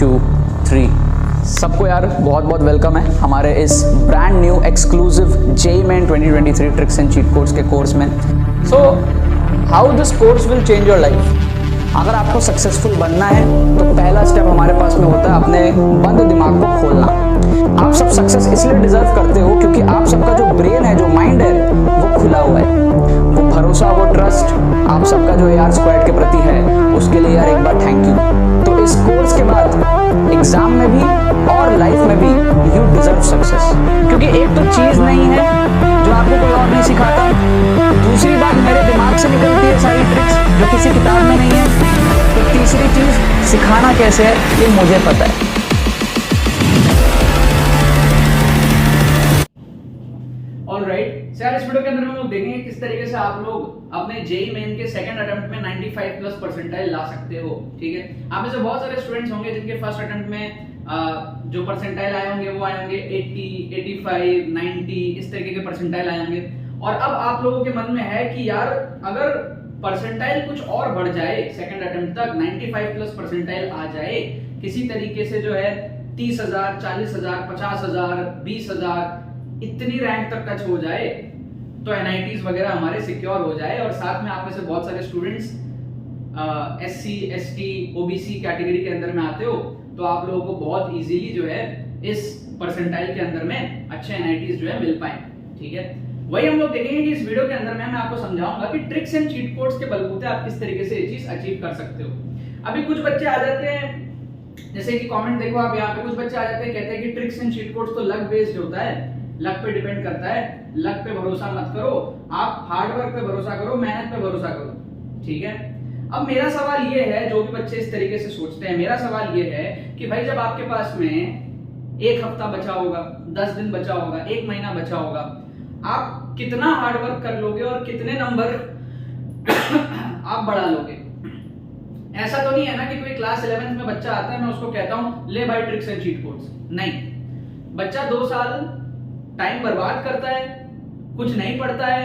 2 3। सबको यार बहुत बहुत वेलकम है हमारे इस brand new exclusive JEE main 2023 tricks and cheat codes के कोर्स में। So how this course will change your life. अगर आपको सक्सेसफुल बनना है तो पहला स्टेप हमारे पास में होता है अपने बंद दिमाग को खोलना। आप सब सक्सेस इसलिए डिजर्व करते हो क्योंकि आप सबका जो ब्रेन है, जो माइंड है, वो खुला हुआ है। वो भरोसा, वो ट्रस्ट आप सबका जो यार स्क्वाड के प्रति है, उसके लिए यार एक बार थैंक यू। तो इस कोर्स के बाद एग्जाम में भी और लाइफ में भी यू डिजर्व सक्सेस, क्योंकि एक तो चीज नहीं है जो आपको कोई और नहीं सिखाता, दूसरी बात मेरे दिमाग से निकलती है सारी ट्रिक्स जो किसी किताब में नहीं है, तो तीसरी चीज सिखाना कैसे है ये मुझे पता है। ऑलराइट, सर इस वीडियो के अंदर हम लोग देखेंगे किस तरीके से आप लोग अपने जेईई मेन के सेकंड अटेम्प्ट में 95 प्लस परसेंटाइल ला सकते हो। ठीक है, आप में से बहुत सारे स्टूडेंट्स होंगे जिनके फर्स्ट अटेम्प्ट में जो परसेंटाइल आए होंगे वो आए होंगे 80, 85, 90 इस तरीके के परसेंटाइल आए होंगे। और अब आप लोगों के मन में है कि यार अगर परसेंटाइल कुछ और बढ़ जाए, सेकंड अटेम्प्ट तक 95 प्लस परसेंटाइल आ जाए किसी तरीके से, जो है 30,000, 40,000, 50,000, 20,000 इतनी रैंक तक टच हो जाए तो एनआईटीज वगैरह हमारे सिक्योर हो जाए। और साथ में आप में से बहुत सारे students SC, ST, OBC category के अंदर में आते हो, तो आप लोगों को बहुत इजीली जो है इस परसेंटाइल के अंदर में अच्छे एनआईटीज जो है मिल पाए। ठीक है, वही हम लोग देखेंगे कि इस वीडियो के अंदर में मैं आपको समझाऊंगा कि ट्रिक्स एंड चीट कोड्स के बलबूते आप किस तरीके से ये चीज अचीव कर सकते हो। अभी कुछ बच्चे आ जाते हैं, जैसे कि कमेंट देखो आप यहाँ पे, कुछ बच्चे आ जाते हैं कहते हैं कि ट्रिक्स एंड चीट कोड्स तो लक बेस्ड होता है, लक पे डिपेंड करता है, लक पे भरोसा मत करो, आप हार्ड वर्क पे भरोसा करो, मेहनत पे भरोसा करो। ठीक है, अब मेरा सवाल ये है, जो भी बच्चे इस तरीके से सोचते हैं, मेरा सवाल ये है कि भाई जब आपके पास में एक हफ्ता बचा होगा, 10 दिन बचा होगा, 1 महीना बचा होगा, आप कितना हार्ड वर्क कर लोगे और कितने नंबर आप बढ़ा लोगे। ऐसा तो नहीं है ना कि कोई क्लास 11th में बच्चा आता है, मैं उसको कहता हूं ले भाई ट्रिक्स एंड चीट कोड्स। नहीं, बच्चा 2 साल टाइम बर्बाद करता है, कुछ नहीं पढ़ता है,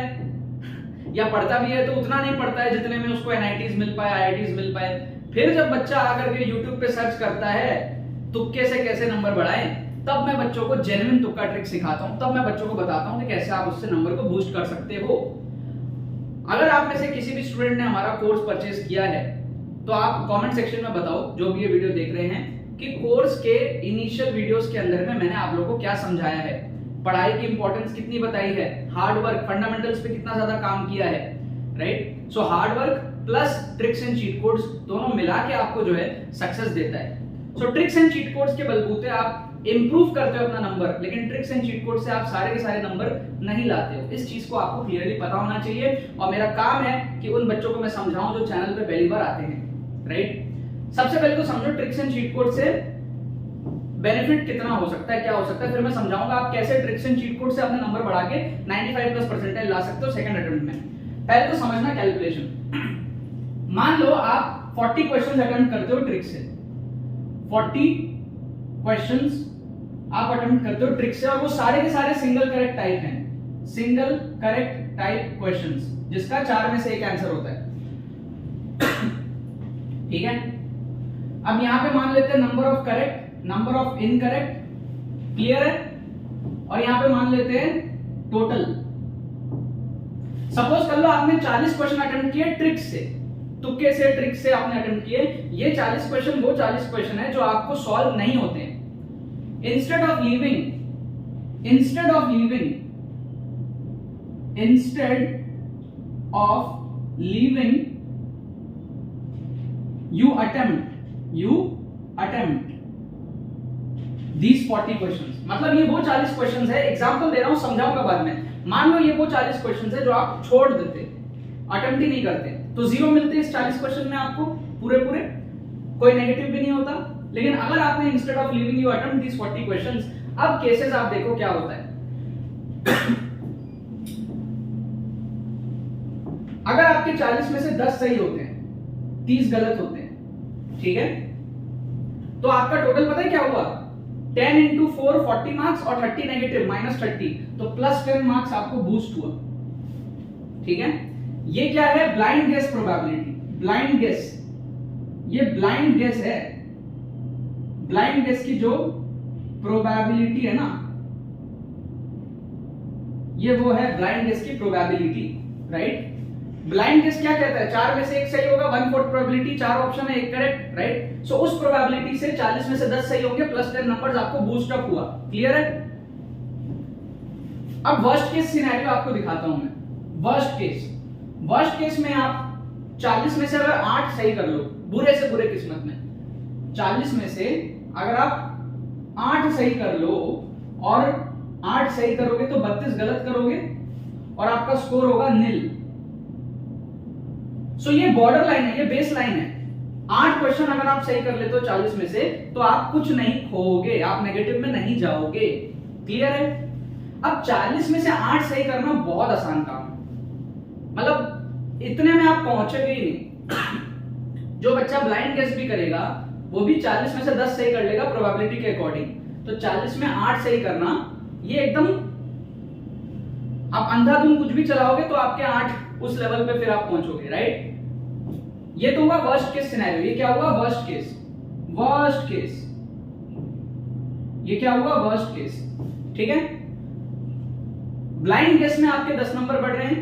या पढ़ता भी है तो उतना नहीं पढ़ता है जितने में उसको एनआईटीज मिल पाए, आईआईटीज मिल पाए। फिर जब बच्चा आकर के यूट्यूब पे सर्च करता है तुक्के से कैसे नंबर बढ़ाएं, तब मैं बच्चों को जेन्युइन तुक्का ट्रिक सिखाता हूं, तब मैं बच्चों को बताता हूं कि कैसे आप उससे नंबर को बूस्ट कर सकते हो। अगर आप में से किसी भी स्टूडेंट ने हमारा कोर्स परचेज किया है तो आप कमेंट सेक्शन में बताओ, जो भी ये वीडियो देख रहे हैं, कि कोर्स के इनिशियल वीडियोस के अंदर में मैंने आप लोगों को क्या समझाया है, पढ़ाई की इंपॉर्टेंस कितनी बताई है, हार्ड वर्क, फंडामेंटल्स पे कितना ज्यादा काम किया है। Right, so hard work plus tricks and cheat codes दोनों मिला के आपको जो है सक्सेस देता है। सो ट्रिक्स एंड चीट कोड्स के बलबूते आप इंप्रूव करते हो अपना नंबर, लेकिन ट्रिक्स एंड चीट कोड से आप सारे के सारे नंबर नहीं लाते हो। इस चीज को आपको क्लियरली पता होना चाहिए, और मेरा काम है कि उन बच्चों को मैं समझाऊं जो चैनल पे पहली बार आते हैं। राइट, सबसे पहले तो समझो ट्रिक्स एंड चीट कोड से बेनिफिट कितना हो सकता है, क्या हो सकता है, फिर मैं समझाऊंगा आप कैसे ट्रिक्स एंड चीट कोड से अपने नंबर बढ़ा के 95 प्लस परसेंटाइल ला सकते हो सेकंड अटेम्प्ट में। पहले तो समझना कैलकुलेशन। मान लो आप 40 क्वेश्चंस अटेम्प्ट करते हो ट्रिक से, 40 क्वेश्चंस आप अटेम्प्ट करते हो ट्रिक से, और वो सारे के सारे सिंगल करेक्ट टाइप हैं, सिंगल करेक्ट टाइप क्वेश्चंस, जिसका 4 में से एक आंसर होता है। ठीक है, अब यहां पे मान लेते हैं number of correct, number of incorrect, clear है, और यहां पे मान लेते हैं टोटल। सपोज कर लो आपने 40 क्वेश्चन अटेम्प्ट किए ट्रिक से, तुक्के से, ट्रिक से आपने अटेम्प्ट किए। ये 40 क्वेश्चन वो 40 क्वेश्चन है जो आपको सॉल्व नहीं होते हैं। Instead of leaving you attempt these 40 questions. मतलब ये वो 40 क्वेश्चंस है, एग्जांपल दे रहा हूं, समझाऊंगा बाद में। मान लो ये वो 40 क्वेश्चंस है जो आप छोड़ देते, अटेम्प्ट ही नहीं करते, तो 0 मिलते इस 40 क्वेश्चन में आपको पूरे, कोई नेगेटिव भी नहीं होता। लेकिन अगर आपने instead of living you attempt this 40 questions, अब केसेस आप देखो क्या होता है। अगर आपके 40 में से 10 सही होते हैं, 30 गलत होते हैं, ठीक है, तो आपका टोटल पता है क्या हुआ, 10 into 4 40 मार्क्स और 30 नेगेटिव -30, तो +10 मार्क्स आपको बूस्ट हुआ। ठीक है, ये क्या है, blind guess probability, blind guess, ये ब्लाइंड गेस है, ब्लाइंड गेस की जो प्रोबेबिलिटी है ना, ये वो है ब्लाइंड गेस की प्रोबेबिलिटी, राइट। ब्लाइंड गेस क्या कहता है, 4 में से एक सही होगा, 1/4 प्रोबेबिलिटी, 4 ऑप्शन है, एक करेक्ट, राइट। सो उस प्रोबेबिलिटी से 40 में से 10 सही होंगे, प्लस 10 नंबर्स आपको बूस्ट अप हुआ, क्लियर है। अब वर्स्ट केस सिनेरियो आपको दिखाता हूं मैं। वर्स्ट केस में आप 40 में से अगर 8 सही कर लो, बुरे से बुरे किस्मत में 40 में से अगर आप 8 सही कर लो और 8 सही करोगे तो 32 गलत करोगे और आपका स्कोर होगा नील। सो ये बॉर्डर लाइन है, ये बेस लाइन है। 8 क्वेश्चन अगर आप सही कर लेते हो 40 में से तो आप कुछ नहीं खोओगे, आप नेगेटिव में नहीं जाओगे, क्लियर है। अब 40 में से 8 सही करना बहुत आसान काम है, मतलब इतने में आप पहुंचोगे ही नहीं। जो बच्चा ब्लाइंड गेस भी करेगा वो भी 40 में से 10 सही कर लेगा प्रोबेबिलिटी के अकॉर्डिंग, तो 40 में 8 सही करना ये एकदम, आप अंधाधुंध कुछ भी चलाओगे तो आपके 8 उस लेवल पे फिर आप पहुंचोगे, राइट। ये तो हुआ वर्स्ट केस सिनेरियो। ये क्या हुआ, वर्स्ट केस। ये क्या हुआ, वर्स्ट केस, ठीक है। ब्लाइंड केस में आपके 10 नंबर बढ़ रहे हैं,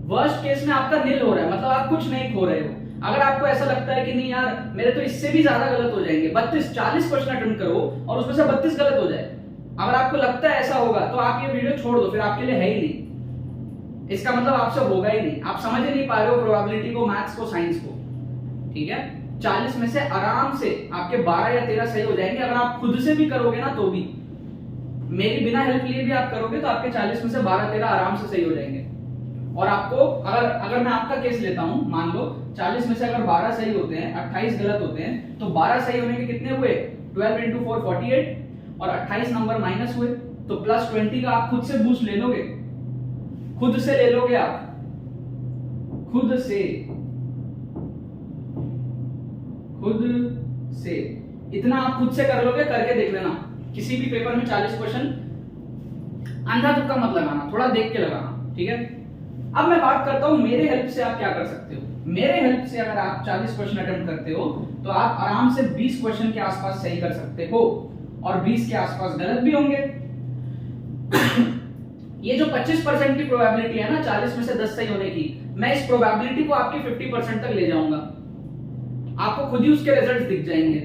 वर्स्ट केस में आपका नील हो रहा है, मतलब आप कुछ नहीं खो रहे हो। अगर आपको ऐसा लगता है कि नहीं यार मेरे तो इससे भी ज्यादा गलत हो जाएंगे, 40 क्वेश्चन अटेम्प्ट करो और उसमें से 32 गलत हो जाए, अगर आपको लगता है ऐसा होगा तो आप ये वीडियो छोड़ दो, फिर आपके लिए है ही नहीं, इसका मतलब आपसे होगा ही नहीं, आप समझ ही नहीं पा रहे हो प्रोबेबिलिटी को, मैथ्स को, साइंस को, ठीक है। 40 में से आराम से आपके 12 या 13 सही हो जाएंगे, अगर आप खुद से भी करोगे ना तो भी, मेरी बिना हेल्प लिए भी आप करोगे तो आपके 40 में से 12-13 आराम से सही हो जाएंगे। और आपको अगर मैं आपका केस लेता हूं, मान लो 40 में से अगर 12 सही होते हैं, 28 गलत होते हैं, तो 12 सही होने के कितने हुए, 12 × 4 48, और 28 नंबर माइनस हुए, तो प्लस 20 का आप खुद से बूस्ट ले लोगे, खुद से ले लोगे आप, खुद से इतना आप खुद से कर लोगे, करके देख लेना। किसी भी पेपर में 40 क्वेश्चन अंधा तुक्का मत लगाना, थोड़ा देख के लगाना, ठीक है। अब मैं बात करता हूं मेरे हेल्प से आप क्या कर सकते हो। मेरे हेल्प से अगर आप 40 क्वेश्चन अटेम्प्ट करते हो तो आप आराम से 20 क्वेश्चन के आसपास सही कर सकते हो और 20 के आसपास गलत भी होंगे। ये जो 25% की प्रोबेबिलिटी है ना 40 में से 10 सही होने की, मैं इस प्रोबेबिलिटी को आपकी 50% तक ले जाऊंगा, आपको खुद ही उसके रिजल्ट्स दिख जाएंगे।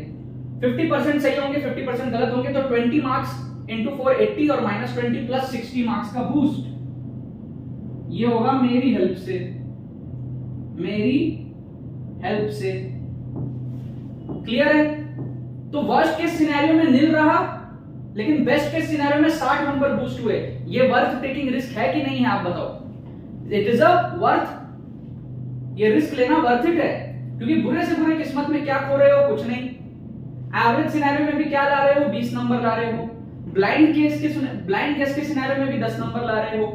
50% सही होंगे, 50% गलत होंगे, तो 20 मार्क्स इंटू 4 80 और -20 प्लस 60 मार्क्स का बूस्ट, ये होगा मेरी हेल्प से, क्लियर है। तो वर्स्ट केस सिनेरियो में नील रहा, लेकिन बेस्ट केस सिनेरियो में 60 नंबर बूस्ट हुए। ये वर्थ टेकिंग रिस्क है कि नहीं है, आप बताओ। इट इज अ वर्थ, ये रिस्क लेना वर्थ इट है, क्योंकि बुरे से बुरे किस्मत में क्या खो रहे हो, कुछ नहीं। एवरेज सिनेरियो में भी क्या ला रहे हो, 20 नंबर ला रहे हो। ब्लाइंड केस के सिनेरियो में भी 10 नंबर ला रहे हो,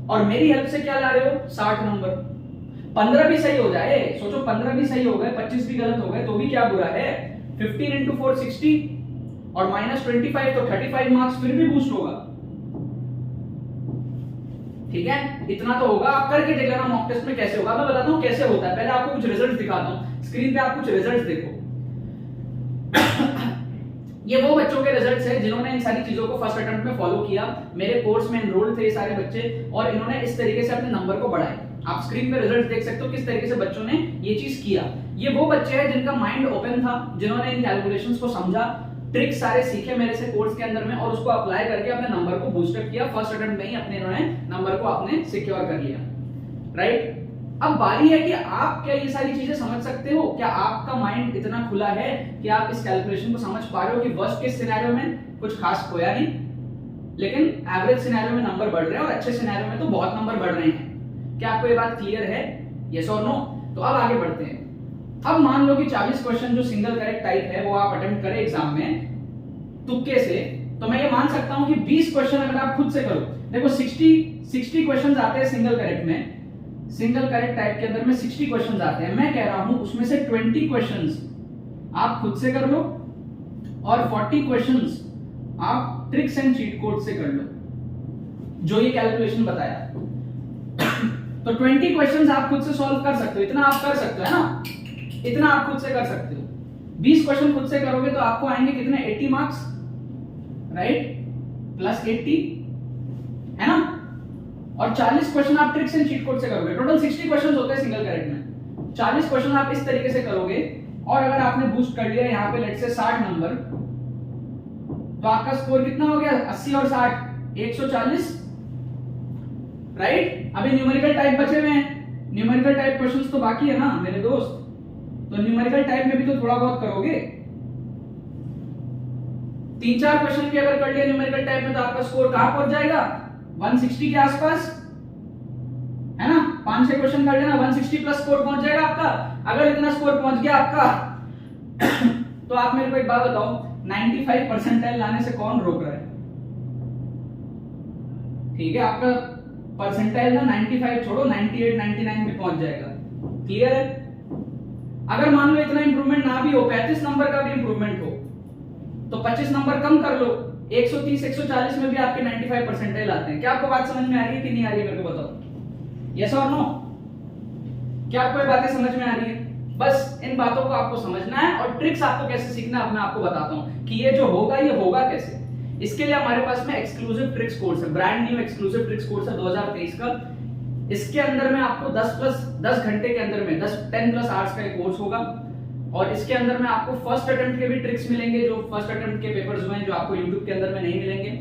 और मेरी हेल्प से क्या ला रहे हो, 60 नंबर। 15 भी सही हो जाए, सोचो 15 भी सही हो गए, 25 भी गलत हो गए, तो भी क्या बुरा है। 15 × 4 60 और -25 तो 35 मार्क्स फिर भी बूस्ट होगा, ठीक है। इतना तो होगा, आप करके देख लेना मॉक टेस्ट में कैसे होगा। मैं बताता हूं कैसे होता है, पहले आपको कुछ रिजल्ट दिखाता हूं, स्क्रीन पे आप कुछ रिजल्ट देखो। ये वो बच्चों के रिजल्ट्स हैं जिन्होंने इन सारी चीजों को फर्स्ट अटेम्प्ट में फॉलो किया, मेरे कोर्स में एनरोल्ड थे ये सारे बच्चे, और इन्होंने इस तरीके से अपने नंबर को बढ़ाए। आप स्क्रीन पे रिजल्ट देख सकते हो किस तरीके से बच्चों ने ये चीज किया। ये वो बच्चे हैं जिनका माइंड ओपन था, जिन्होंने इन कैलकुलेशंस को समझा, ट्रिक सारे सीखे मेरे से कोर्स के अंदर में, और उसको अप्लाई करके अपने नंबर को बूस्टअप किया। फर्स्ट अटेम्प्ट में ही अपने इन्होंने नंबर को अपने सिक्योर कर लिया, राइट। अब बारी है कि आप क्या ये सारी चीजें समझ सकते हो, क्या आपका माइंड इतना खुला है कि आप इस कैलकुलेशन को समझ पा रहे हो कि वर्स्ट केस सिनेरियो में कुछ खास खोया नहीं, लेकिन एवरेज सिनेरियो में नंबर बढ़ रहे हैं और अच्छे सिनेरियो में तो बहुत नंबर बढ़ रहे हैं। क्या आपको ये बात क्लियर है, यस और नो? तो अब आगे बढ़ते हैं। अब मान लो कि 40 क्वेश्चन जो सिंगल करेक्ट टाइप है वो आप अटेम्प्ट करें एग्जाम में तुक्के से, तो मैं ये मान सकता हूं कि 20 क्वेश्चन अगर आप खुद से करो, देखो 60 क्वेश्चन आते हैं सिंगल करेक्ट में, सिंगल करेक्ट टाइप के अंदर में 60 क्वेश्चंस आते हैं। मैं कह रहा हूं उसमें से 20 क्वेश्चंस आप खुद से कर लो और 40 क्वेश्चंस आप ट्रिक्स एंड चीट कोड से कर लो, जो ये कैलकुलेशन बताया। तो 20 क्वेश्चंस आप खुद से सॉल्व कर सकते हो, इतना आप कर सकते हो, है ना, इतना आप खुद से कर सकते हो। 20 क्वेश्चन खुद से करोगे तो आपको आएंगे कितने 80 मार्क्स, राइट, प्लस 80 है ना। और 40 क्वेश्चन आप ट्रिक्स एंड चीट कोड से करोगे। टोटल 60 क्वेश्चन होते हैं सिंगल करेक्ट में। 40 क्वेश्चन आप इस तरीके से करोगे और अगर आपने बूस्ट कर लिया यहाँ पे लेट से 60 नंबर, तो आपका स्कोर कितना हो गया 80 और 60 140, राइट। अभी न्यूमेरिकल टाइप बचे हुए हैं, न्यूमेरिकल टाइप क्वेश्चंस तो बाकी है ना मेरे दोस्त, तो न्यूमेरिकल टाइप में भी तो थोड़ा बहुत करोगे। 3-4 क्वेश्चन भी अगर कर लिया न्यूमेरिकल टाइप में तो आपका स्कोर कहां पहुंच जाएगा 160 के आसपास, है ना। 5-6 क्वेश्चन कर लेना 160 प्लस स्कोर पहुंच जाएगा आपका। अगर इतना स्कोर पहुंच गया आपका तो आप मेरे को एक बात बताओ, 95 परसेंटाइल लाने से कौन रोक रहा है? ठीक है, आपका परसेंटाइल ना 95 छोड़ो 98 99 भी पहुंच जाएगा। क्लियर है? अगर मान लो इतना इंप्रूवमेंट ना भी हो, 35 नंबर का भी इंप्रूवमेंट हो, तो 25 नंबर कम कर लो, 130 140 में भी आपके 95 परसेंटाइल आते हैं। क्या आपको बात समझ में आ रही है कि नहीं आ रही है मेरे को बताओ, यस और नो? क्या आपको ये बातें समझ में आ रही है? बस इन बातों को आपको समझना है और ट्रिक्स आपको कैसे सीखना है, अब मैं आपको बताता हूं कि ये जो होगा ये होगा कैसे। इसके लिए हमारे पास में एक्सक्लूसिव ट्रिक्स कोर्स है, brand new exclusive tricks course है 2023 का। इसके अंदर में आपको 10 घंटे के अंदर में 10 प्लस आवर्स का कोर्स होगा और इसके अंदर में आपको फर्स्ट अटेम्प्ट के भी ट्रिक्स मिलेंगे, जो फर्स्ट अटेम्प्ट के पेपर्स हुए हैं जो आपको यूट्यूब के अंदर में नहीं मिलेंगे,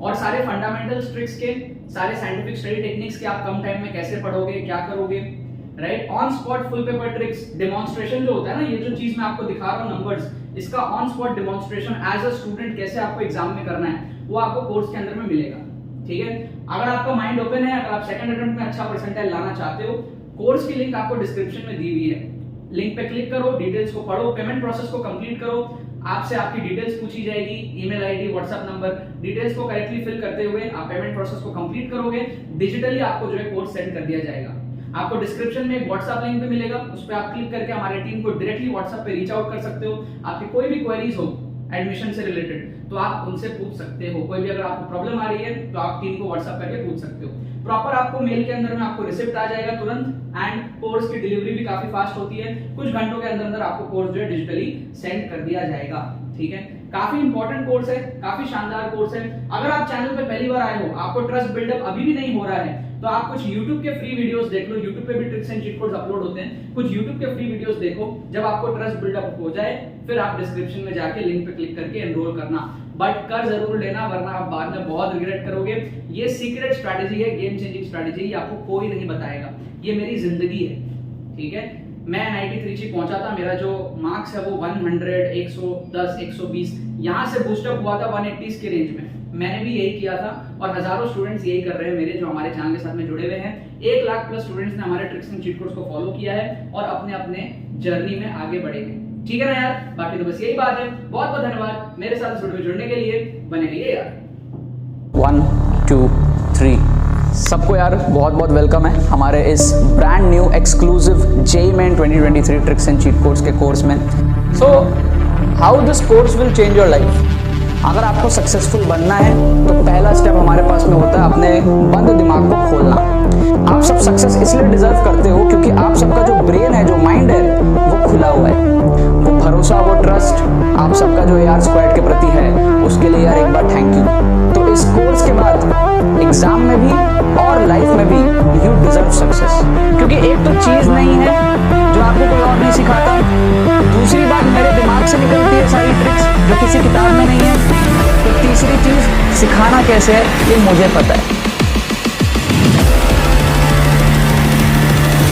और सारे फंडामेंटल्स ट्रिक्स के, सारे साइंटिफिक स्टडी टेक्निक्स के आप कम टाइम में कैसे पढ़ोगे, क्या करोगे, right. On spot full paper tricks, demonstration जो होता है ना, ये जो चीज मैं आपको दिखा रहा हूँ नंबर्स, इसका on spot demonstration as a student कैसे आपको एग्जाम में करना है वो आपको कोर्स के अंदर में मिलेगा। ठीक है, अगर आपका माइंड ओपन है, अगर आप सेकंड अटेम्प्ट में अच्छा परसेंटाइल लाना चाहते हो, कोर्स की लिंक आपको डिस्क्रिप्शन में दी हुई है, लिंक पे क्लिक करो, डिटेल्स को पढ़ो, पेमेंट प्रोसेस को कंप्लीट करो। आपसे आपकी डिटेल्स पूछी जाएगी, email ID, WhatsApp number, details को करेक्टली फिल करते हुए आप पेमेंट प्रोसेस को कंप्लीट करोगे, डिजिटली आपको जो है कोर्स सेंड कर दिया जाएगा। आपको डिस्क्रिप्शन में एक व्हाट्सएप लिंक भी मिलेगा, उस पर आप क्लिक करके हमारे टीम को डायरेक्टली व्हाट्सएप पे रीच आउट कर सकते हो। आपकी कोई भी क्वेरीज हो एडमिशन से रिलेटेड तो आप उनसे पूछ सकते हो। कोई भी अगर आपको प्रॉब्लम आ रही है तो आप टीम को व्हाट्सएप करके पूछ सकते हो। प्रॉपर आपको मेल के अंदर में आपको रिसिप्ट आ जाएगा तुरंत, एंड कोर्स की डिलीवरी भी काफी फास्ट होती है, कुछ घंटों के अंदर अंदर आपको कोर्स जो है डिजिटली सेंड कर दिया जाएगा। ठीक है, काफी इंपॉर्टेंट कोर्स है, काफी शानदार कोर्स है। अगर आप चैनल पे पहली बार आए हो, आपको ट्रस्ट बिल्डअप अभी भी नहीं हो रहा है, तो आप कुछ YouTube के फ्री वीडियोस देख लो। YouTube पे भी tricks and cheat codes upload होते हैं, कुछ YouTube के फ्री वीडियोस देखो। जब आपको ट्रस्ट बिल्डअप हो जाए फिर आप डिस्क्रिप्शन में जाके लिंक पे क्लिक करके एनरोल करना, बट कर जरूर लेना, वरना आप बाद में बहुत रिग्रेट करोगे। ये सीक्रेट स्ट्रैटेजी है, गेम चेंजिंग स्ट्रैटेजी, ये आपको कोई नहीं बताएगा, ये मेरी जिंदगी है। ठीक है, मैं NIT त्रिची पहुंचा था, मेरा जो मार्क्स है वो 100, 110, 120, यहाँ से बूस्टअप हुआ था 180 के रेंज में। मैंने भी यही किया था और हजारों स्टूडेंट्स यही कर रहे हैं मेरे, जो हमारे चैनल के साथ में जुड़े हुए हैं। 1 लाख प्लस स्टूडेंट्स ने हमारे ट्रिक्स एंड चीट कोड्स को फॉलो किया है और अपने अपने जर्नी में आगे बढ़े हैं। ठीक है ना यार, बाकी तो बस यही बात है। बहुत बहुत धन्यवाद मेरे साथ जुड़ने के लिए, बने रहिए यार। 1 2 3 सबको यार बहुत बहुत वेलकम है हमारे इस brand new exclusive JEE main 2023 tricks and cheat codes के कोर्स में। So how this course will change your life. अगर आपको सक्सेसफुल बनना है तो पहला स्टेप हमारे पास में होता है अपने बंद दिमाग को खोलना। आप सब सक्सेस इसलिए डिजर्व करते हो क्योंकि आप सबका जो ब्रेन है, जो माइंड है, वो खुला हुआ है। वो भरोसा, वो ट्रस्ट आप सबका जो AR स्क्वाड के प्रति है, उसके लिए यार एक बार थैंक यू। तो इस कोर्स के बाद एग्जाम में भी और लाइफ में भी यू डिजर्व सक्सेस, क्योंकि एक तो चीज नहीं है जो आपको कोई और नहीं सिखाता, दूसरी बात मेरे दिमाग से निकलती है सारी ट्रिक्स जो किसी किताब में नहीं है, तो तीसरी चीज सिखाना कैसे है ये मुझे पता है।